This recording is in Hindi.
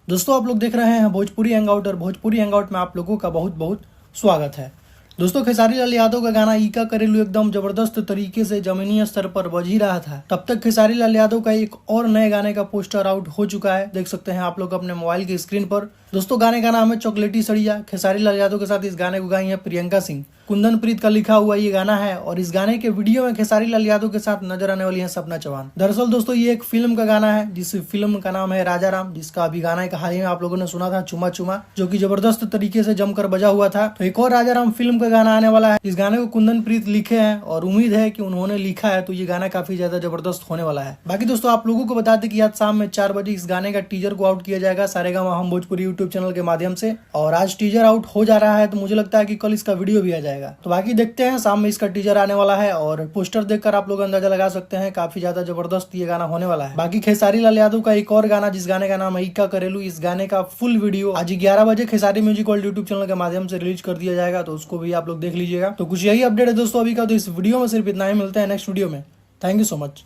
दोस्तों आप लोग देख रहे हैं भोजपुरी हैंगआउट और भोजपुरी हैंगआउट में आप लोगों का बहुत बहुत स्वागत है। दोस्तों खेसारी लाल यादव का गाना ईका करेलू एकदम जबरदस्त तरीके से जमीनी स्तर पर बज ही रहा था। तब तक खेसारी लाल यादव का एक और नए गाने का पोस्टर आउट हो चुका है, देख सकते हैं आप लोग अपने मोबाइल की स्क्रीन पर। दोस्तों गाने का नाम है चॉकलेटी सड़िया। खेसारी लाल यादव के साथ इस गाने को गाई है प्रियंका सिंह। कुंदन प्रीत का लिखा हुआ ये गाना है और इस गाने के वीडियो में खेसारी लाल यादव के साथ नजर आने वाली है सपना चौहान। दरअसल दोस्तों ये एक फिल्म का गाना है जिस फिल्म का नाम है राजा राम, जिसका अभी गाना एक हाल ही में आप लोगों ने सुना था चुमा चुमा, जो कि जबरदस्त तरीके से जमकर बजा हुआ था। तो एक और राजा राम फिल्म का गाना आने वाला है। इस गाने को कुंदन प्रीत लिखे हैं और उम्मीद है कि उन्होंने लिखा है तो ये गाना काफी ज्यादा जबरदस्त होने वाला है। बाकी दोस्तों आप लोगों को बता दें कि आज शाम में 4 बजे इस गाने का टीजर को आउट किया जाएगा सारेगामा हम भोजपुरी यूट्यूब चैनल के माध्यम से। और आज टीजर आउट हो जा रहा है तो मुझे लगता है कि कल इसका वीडियो भी आ जाएगा। तो बाकी देखते हैं, शाम में इसका टीजर आने वाला है और पोस्टर देखकर आप लोग अंदाजा लगा सकते हैं काफी ज्यादा जबरदस्त ये गाना होने वाला है। बाकी खेसारी लाल यादव का एक और गाना जिस गाने का नाम है ईका करेलू, इस गाने का फुल वीडियो आज 11 बजे Khesari music world YouTube channel के माध्यम से रिलीज कर दिया जाएगा, तो उसको भी आप लोग देख लीजिएगा। तो कुछ यही अपडेट है दोस्तों अभी का, तो इस वीडियो में सिर्फ इतना ही। मिलते हैं नेक्स्ट वीडियो में। Thank you so much.